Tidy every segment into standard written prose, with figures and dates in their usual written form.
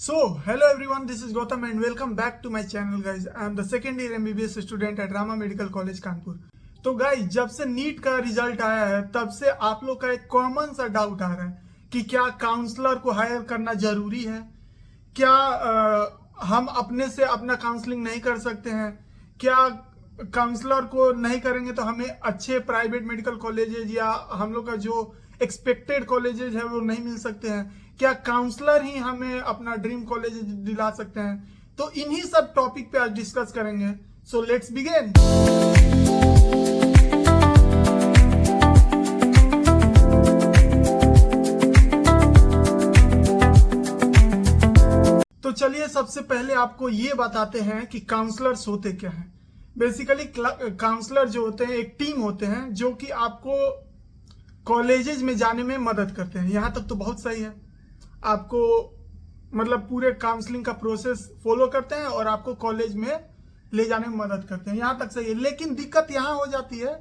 Hello everyone, this is Gautam and welcome back to my channel guys. I am the second year MBBS student at Rama Medical College Kanpur. तो guys, जब से NEET का result आया है तब से आप लोग का एक कॉमन सा डाउट आ रहा है कि क्या काउंसलर को हायर करना जरूरी है, क्या हम अपने से अपना काउंसलिंग नहीं कर सकते हैं, क्या काउंसलर को नहीं करेंगे तो हमें अच्छे प्राइवेट मेडिकल कॉलेजेज या हम लोग का जो एक्सपेक्टेड कॉलेजेज है वो नहीं मिल सकते हैं, क्या काउंसलर ही हमें अपना ड्रीम कॉलेज दिला सकते हैं। तो इन्हीं सब टॉपिक पे आज डिस्कस करेंगे। So let's begin. तो चलिए सबसे पहले आपको ये बताते हैं कि काउंसलर्स होते क्या हैं। बेसिकली काउंसलर जो होते हैं एक टीम होते हैं जो कि आपको कॉलेजेस में जाने में मदद करते हैं। यहां तक तो बहुत सही है, आपको मतलब पूरे काउंसलिंग का प्रोसेस फॉलो करते हैं और आपको कॉलेज में ले जाने में मदद करते हैं, यहां तक सही है। लेकिन दिक्कत यहां हो जाती है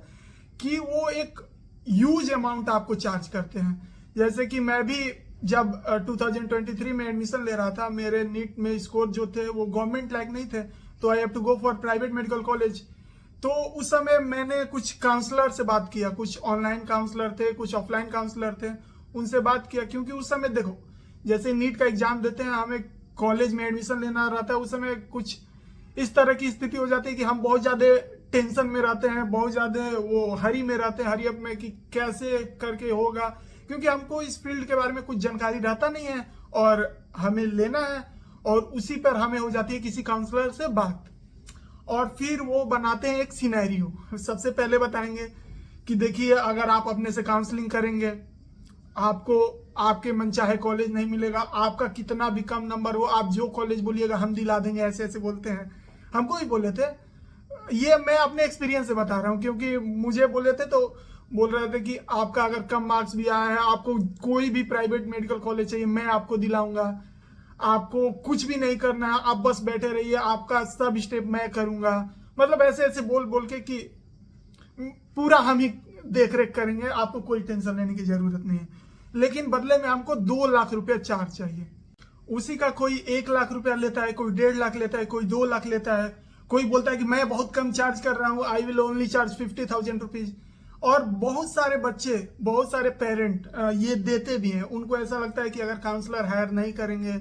कि वो एक ह्यूज अमाउंट आपको चार्ज करते हैं। जैसे कि मैं भी जब 2023 में एडमिशन ले रहा था, मेरे नीट में स्कोर जो थे वो गवर्नमेंट लायक नहीं थे, तो I have to go for private medical college. तो उस समय मैंने कुछ काउंसलर से बात किया, कुछ ऑनलाइन काउंसलर थे, कुछ ऑफलाइन काउंसलर थे, उनसे बात किया। क्योंकि उस समय देखो, जैसे नीट का एग्जाम देते हैं, हमें कॉलेज में एडमिशन लेना रहता है, उस समय कुछ इस तरह की स्थिति हो जाती है कि हम बहुत ज्यादा टेंशन में रहते हैं, बहुत ज्यादा वो हरी में रहते हैं, हरी अप में कि कैसे करके होगा, क्योंकि हमको इस फील्ड के बारे में कुछ जानकारी रहता नहीं है और हमें लेना है। और उसी पर हमें हो जाती है किसी काउंसलर से बात, और फिर वो बनाते हैं एक सिनेरियो। सबसे पहले बताएंगे कि देखिए, अगर आप अपने से काउंसलिंग करेंगे, आपको आपके मनचाहे कॉलेज नहीं मिलेगा, आपका कितना भी कम नंबर हो, आप जो कॉलेज बोलिएगा हम दिला देंगे, ऐसे ऐसे बोलते हैं। हमको ही बोले थे, ये मैं अपने एक्सपीरियंस से बता रहा हूँ, क्योंकि मुझे बोले थे तो बोल रहे थे कि आपका अगर कम मार्क्स भी आया है, आपको कोई भी प्राइवेट मेडिकल कॉलेज चाहिए, मैं आपको दिलाऊंगा, आपको कुछ भी नहीं करना है, आप बस बैठे रहिए, आपका सब स्टेप मैं करूंगा। मतलब ऐसे ऐसे बोल बोल के कि पूरा हम ही देख रेख करेंगे, आपको कोई टेंशन लेने की जरूरत नहीं है। लेकिन बदले में हमको 2 लाख रुपया चार्ज चाहिए। उसी का कोई 1 लाख रुपया लेता है, कोई 1.5 लाख लेता है, कोई 2 लाख लेता है, कोई बोलता है कि मैं बहुत कम चार्ज कर रहा हूं, I will only charge 50,000 rupees. और बहुत सारे बच्चे, बहुत सारे पेरेंट ये देते भी हैं। उनको ऐसा लगता है कि अगर काउंसलर हायर नहीं करेंगे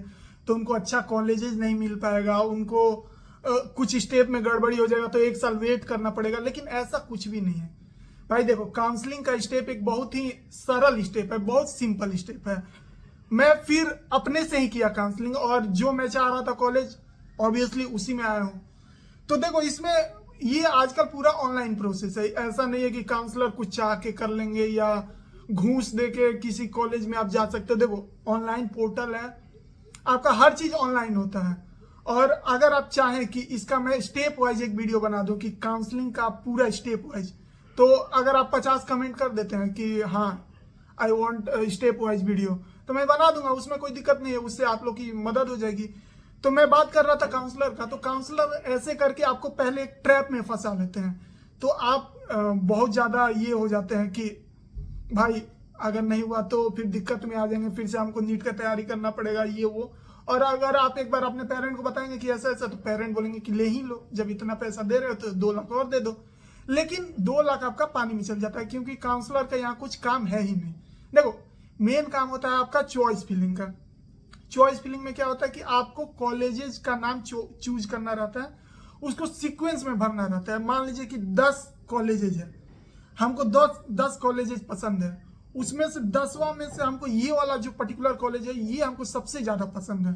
तो उनको अच्छा कॉलेजेस नहीं मिल पाएगा, उनको कुछ स्टेप में गड़बड़ी हो जाएगा तो 1 साल वेट करना पड़ेगा। लेकिन ऐसा कुछ भी नहीं है भाई। देखो, काउंसलिंग का स्टेप एक बहुत ही सरल स्टेप है, बहुत सिंपल स्टेप है। मैं फिर अपने से ही किया काउंसलिंग, और जो मैं चाह रहा था कॉलेज, ऑब्वियसली उसी में आया हूं। तो देखो, इसमें ये आजकल पूरा ऑनलाइन प्रोसेस है। ऐसा नहीं है कि काउंसलर कुछ चाह के कर लेंगे या घूस दे के किसी कॉलेज में आप जा सकते हो। देखो, ऑनलाइन पोर्टल है, आपका हर चीज ऑनलाइन होता है। और अगर आप चाहें कि इसका मैं स्टेप वाइज एक वीडियो बना दूं कि काउंसलिंग का पूरा स्टेप वाइज, तो अगर आप 50 कमेंट कर देते हैं कि हाँ I want step wise video, तो मैं बना दूंगा, उसमें कोई दिक्कत नहीं है, उससे आप लोग की मदद हो जाएगी। तो मैं बात कर रहा था काउंसलर का। तो काउंसलर ऐसे करके आपको पहले एक ट्रैप में फंसा लेते हैं, तो आप बहुत ज्यादा ये हो जाते हैं कि भाई अगर नहीं हुआ तो फिर दिक्कत में आ जाएंगे, फिर से हमको नीट का तैयारी करना पड़ेगा, ये वो। और अगर आप एक बार अपने पेरेंट को बताएंगे कि ऐसा ऐसा, तो पेरेंट बोलेंगे कि ले ही लो, जब इतना पैसा दे रहे हो तो 2 लाख और दे दो। लेकिन 2 लाख आपका पानी में चल जाता है, क्योंकि काउंसलर का यहाँ कुछ काम है ही नहीं। देखो, मेन काम होता है आपका चॉइस फिलिंग का। चॉइस फिलिंग में क्या होता है कि आपको कॉलेजेस का नाम चूज करना रहता है, उसको सीक्वेंस में भरना रहता है। मान लीजिए कि 10 कॉलेजेस है, हमको 10 कॉलेजेस पसंद है, उसमें से 10वां में से हमको ये वाला जो पर्टिकुलर कॉलेज है ये हमको सबसे ज्यादा पसंद है,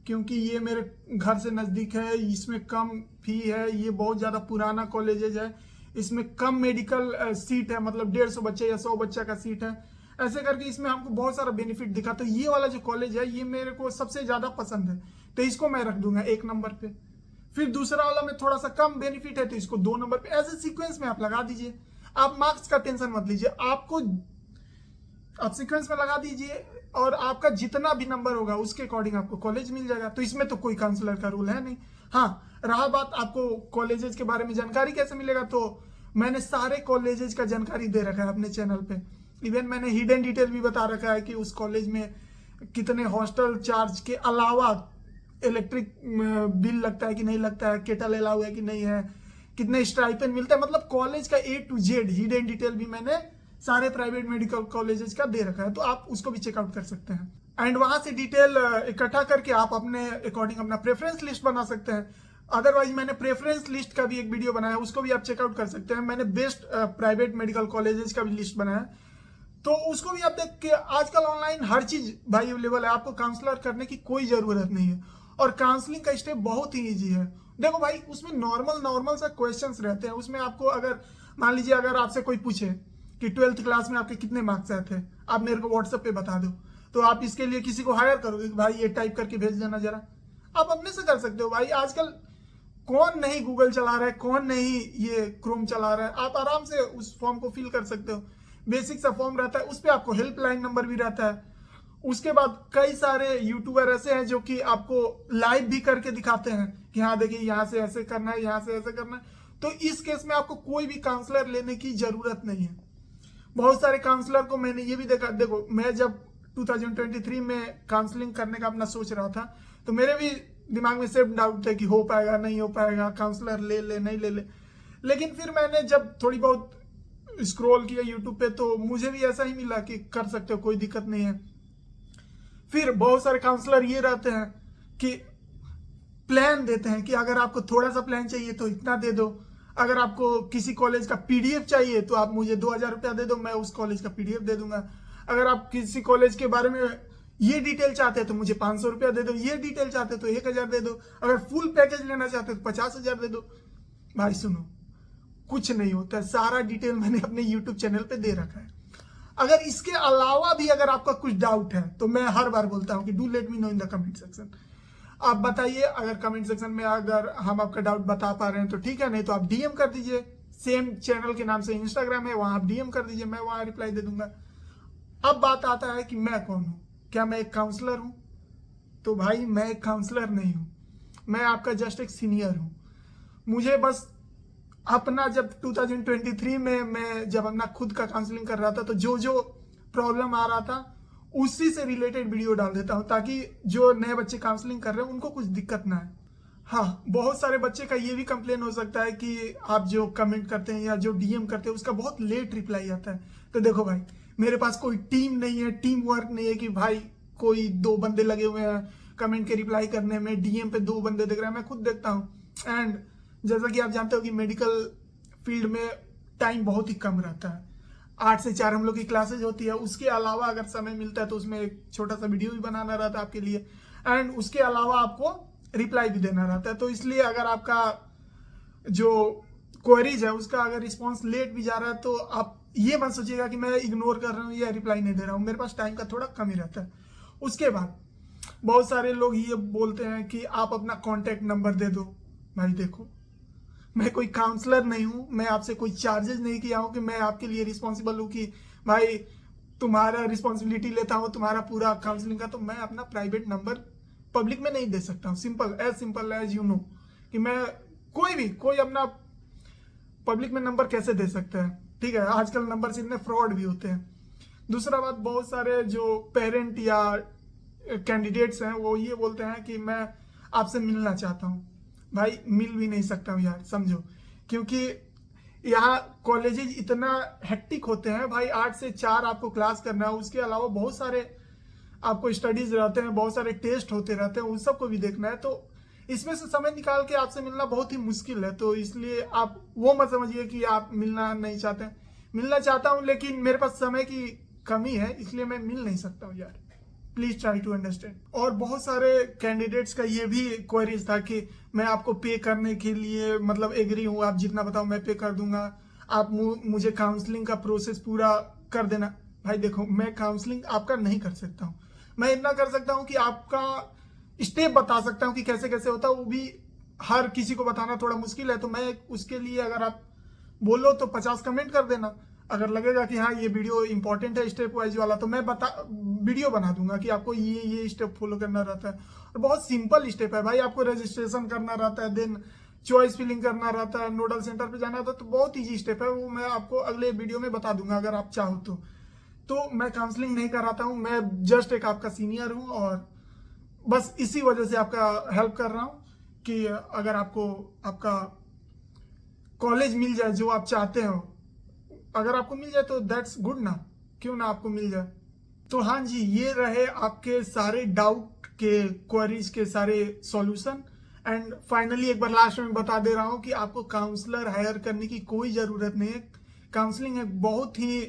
क्योंकि ये मेरे घर से नजदीक है, इसमें कम फी है, ये बहुत ज्यादा पुराना कॉलेजेज है, इसमें कम मेडिकल सीट है, मतलब 150 बच्चे या 100 बच्चा का सीट है। ऐसे करके इसमें हमको बहुत सारा बेनिफिट दिखा, तो ये वाला जो कॉलेज है ये मेरे को सबसे ज्यादा पसंद है, तो इसको मैं रख दूंगा 1 नंबर पे। फिर दूसरा वाला में थोड़ा सा कम बेनिफिट है, तो इसको 2 नंबर पे। ऐसे सीक्वेंस में आप लगा दीजिए, आप मार्क्स का टेंशन मत लीजिए, आप सीक्वेंस में लगा दीजिए, और आपका जितना भी नंबर होगा उसके अकॉर्डिंग आपको कॉलेज मिल जाएगा। तो इसमें तो कोई काउंसलर का रूल है नहीं। हाँ, रहा बात आपको कॉलेजेस के बारे में जानकारी कैसे मिलेगा, तो मैंने सारे कॉलेजेस का जानकारी दे रखा है अपने चैनल पे। इवन मैंने हिडन डिटेल भी बता रखा है कि उस कॉलेज में कितने हॉस्टल चार्ज के अलावा इलेक्ट्रिक बिल लगता है कि नहीं लगता है, केटल अलाउ है कि नहीं है, कितने स्टाइपेंड मिलता है, मतलब कॉलेज का A to Z hidden detail भी मैंने सारे प्राइवेट मेडिकल कॉलेजेस का दे रखा है, तो आप उसको भी चेकआउट कर सकते हैं। एंड वहां से डिटेल इकट्ठा करके आप अपने अकॉर्डिंग अपना प्रेफरेंस लिस्ट बना सकते हैं। अदरवाइज मैंने प्रेफरेंस लिस्ट का भी एक वीडियो बनाया, उसको भी आप चेकआउट कर सकते हैं। मैंने बेस्ट प्राइवेट मेडिकल कॉलेजेस का भी लिस्ट बनाया, तो उसको भी आप देख के, आजकल ऑनलाइन हर चीज भाई अवेलेबल है, आपको काउंसलर करने की कोई जरूरत नहीं है। और काउंसलिंग का स्टेप बहुत ही ईजी है। देखो भाई, उसमें नॉर्मल सा क्वेश्चंस रहते हैं। उसमें आपको अगर मान लीजिए अगर आपसे कोई पूछे कि 12th क्लास में आपके कितने मार्क्स आए थे, आप मेरे को व्हाट्सएप पे बता दो, तो आप इसके लिए किसी को हायर करोगे कि भाई ये टाइप करके भेज देना जरा? आप अपने से कर सकते हो भाई। आजकल कौन नहीं गूगल चला रहा है, कौन नहीं ये क्रोम चला रहा है, आप आराम से उस फॉर्म को फिल कर सकते हो। बेसिक सा फॉर्म रहता है, उस पर आपको हेल्पलाइन नंबर भी रहता है। उसके बाद कई सारे यूट्यूबर ऐसे हैं जो कि आपको लाइव भी करके दिखाते हैं कि हाँ देखिए यहाँ से ऐसे करना है, यहाँ से ऐसे करना है। तो इस केस में आपको कोई भी काउंसलर लेने की जरूरत नहीं है। बहुत सारे काउंसलर को मैंने ये भी देखा, देखो मैं जब 2023 में काउंसलिंग करने का अपना सोच रहा था, तो मेरे भी दिमाग में सेल्फ डाउट थे कि हो पाएगा नहीं हो पाएगा, काउंसलर ले ले नहीं ले ले। लेकिन फिर मैंने जब थोड़ी बहुत स्क्रॉल किया यूट्यूब पे, तो मुझे भी ऐसा ही मिला कि कर सकते हो, कोई दिक्कत नहीं है। फिर बहुत सारे काउंसलर ये रहते हैं कि प्लान देते हैं कि अगर आपको थोड़ा सा प्लान चाहिए तो इतना दे दो, अगर आपको किसी कॉलेज का पीडीएफ चाहिए तो आप मुझे 2000 रुपया दे दो, मैं उस कॉलेज का पीडीएफ दे दूंगा। अगर आप किसी कॉलेज के बारे में ये डिटेल चाहते हैं तो मुझे 500 रुपया दे दो, ये डिटेल चाहते तो 1000 दे दो, अगर फुल पैकेज लेना चाहते तो 50,000 दे दो। भाई सुनो, कुछ नहीं होता है, सारा डिटेल मैंने अपने यूट्यूब चैनल पे दे रखा है। अगर इसके अलावा भी अगर आपका कुछ डाउट है तो मैं हर बार बोलता हूं कि do let me know in the comment section. आप बताइए, अगर कमेंट सेक्शन में अगर हम आपका डाउट बता पा रहे हैं तो ठीक है, नहीं तो आप डीएम कर दीजिए। सेम चैनल के नाम से इंस्टाग्राम है, वहां आप डीएम कर दीजिए, मैं वहां रिप्लाई दे दूंगा। अब बात आता है कि मैं कौन हूं, क्या मैं एक काउंसलर हूं? तो भाई मैं एक काउंसलर नहीं हूं, मैं आपका जस्ट एक सीनियर हूं। मुझे बस अपना जब 2023 में मैं जब अपना खुद का काउंसलिंग कर रहा था, तो जो जो प्रॉब्लम आ रहा था उसी से रिलेटेड वीडियो डाल देता हूं, ताकि जो नए बच्चे काउंसलिंग कर रहे हैं उनको कुछ दिक्कत ना है। हाँ, बहुत सारे बच्चे का ये भी कंप्लेन हो सकता है कि आप जो कमेंट करते हैं या जो डीएम करते हैं उसका बहुत लेट रिप्लाई आता है। तो देखो भाई, मेरे पास कोई टीम नहीं है, टीम वर्क नहीं है कि भाई कोई 2 बंदे लगे हुए हैं कमेंट के रिप्लाई करने में, डीएम पे 2 बंदे देख रहे हैं, मैं खुद देखता हूँ। एंड जैसा कि आप जानते हो कि मेडिकल फील्ड में टाइम बहुत ही कम रहता है, 8 से 4 हम लोग की क्लासेज होती है। उसके अलावा अगर समय मिलता है तो उसमें एक छोटा सा वीडियो भी बनाना रहता है आपके लिए, एंड उसके अलावा आपको रिप्लाई भी देना रहता है। तो इसलिए अगर आपका जो क्वेरीज है उसका अगर रिस्पॉन्स लेट भी जा रहा है तो आप ये मत सोचिएगा कि मैं इग्नोर कर रहा हूँ या रिप्लाई नहीं दे रहा हूँ, मेरे पास टाइम का थोड़ा कम ही रहता है। उसके बाद बहुत सारे लोग ये बोलते हैं कि आप अपना कॉन्टैक्ट नंबर दे दो। भाई देखो, मैं कोई काउंसलर नहीं हूं, मैं आपसे कोई चार्जेस नहीं किया हूं कि मैं आपके लिए रिस्पॉन्सिबल हूं कि भाई तुम्हारा रिस्पॉन्सिबिलिटी लेता हूं तुम्हारा पूरा काउंसलिंग का। तो मैं अपना प्राइवेट नंबर पब्लिक में नहीं दे सकता हूं, सिंपल एज यू नो कि मैं कोई अपना पब्लिक में नंबर कैसे दे सकता है। ठीक है, आजकल नंबर से इतने फ्रॉड भी होते हैं। दूसरा बात, बहुत सारे जो पेरेंट या कैंडिडेट्स हैं वो ये बोलते हैं कि मैं आपसे मिलना चाहता हूँ। भाई मिल भी नहीं सकता हूँ यार, समझो, क्योंकि यहाँ कॉलेजेज इतना हेक्टिक होते हैं भाई। 8 से 4 आपको क्लास करना है, उसके अलावा बहुत सारे आपको स्टडीज रहते हैं, बहुत सारे टेस्ट होते रहते हैं, उन सबको भी देखना है। तो इसमें से समय निकाल के आपसे मिलना बहुत ही मुश्किल है। तो इसलिए आप वो मत समझिए कि आप मिलना नहीं चाहते हैं, मिलना चाहता हूँ, लेकिन मेरे पास समय की कमी है, इसलिए मैं मिल नहीं सकता हूँ यार, प्लीज ट्राई टू अंडरस्टैंड। और बहुत सारे कैंडिडेट्स का ये भी क्वेरीज था कि मैं आपको पे करने के लिए मतलब एग्री हूँ, आप जितना बताओ मैं पे कर दूंगा, आप मुझे काउंसलिंग का प्रोसेस पूरा कर देना। भाई देखो, मैं काउंसलिंग आपका नहीं कर सकता हूँ, मैं इतना कर सकता हूँ कि आपका स्टेप बता सकता हूँ कि कैसे कैसे होता है, वो भी हर किसी को बताना थोड़ा मुश्किल है। तो मैं उसके लिए अगर आप बोलो तो 50 कमेंट कर देना। अगर लगेगा कि हाँ ये वीडियो इंपॉर्टेंट है स्टेप वाइज वाला, तो मैं वीडियो बना दूंगा कि आपको ये स्टेप फॉलो करना रहता है। और बहुत सिंपल स्टेप है भाई, आपको रजिस्ट्रेशन करना रहता है, देन चॉइस फिलिंग करना रहता है, नोडल सेंटर पे जाना रहता है। तो बहुत ईजी स्टेप है, वो मैं आपको अगले वीडियो में बता दूंगा अगर आप चाहो तो मैं काउंसलिंग नहीं कराता हूँ, मैं जस्ट एक आपका सीनियर हूँ और बस इसी वजह से आपका हेल्प कर रहा हूँ कि अगर आपको आपका कॉलेज मिल जाए जो आप चाहते हो, अगर आपको मिल जाए तो दैट्स गुड ना, क्यों ना आपको मिल जाए। तो हाँ जी, ये रहे आपके सारे डाउट के, क्वेरीज के सारे सॉल्यूशन। एंड फाइनली एक बार लास्ट में बता दे रहा हूँ कि आपको काउंसलर हायर करने की कोई ज़रूरत नहीं है। काउंसलिंग एक बहुत ही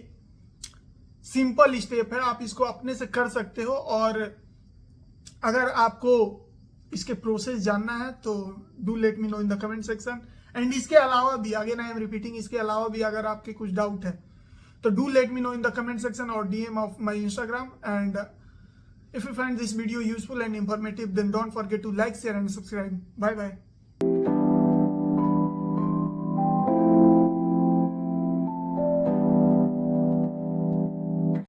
सिंपल स्टेप है, आप इसको अपने से कर सकते हो। और अगर आपको इसके प्रोसेस जानना है तो do let me know in the comment section. And इसके अलावा भी, अगेन आई एम रिपीटिंग, इसके अलावा भी अगर आपके कुछ डाउट है तो do let me know in the comment section or DM of my Instagram. And if you find this video useful and informative, then don't forget to like, share and subscribe. Bye bye.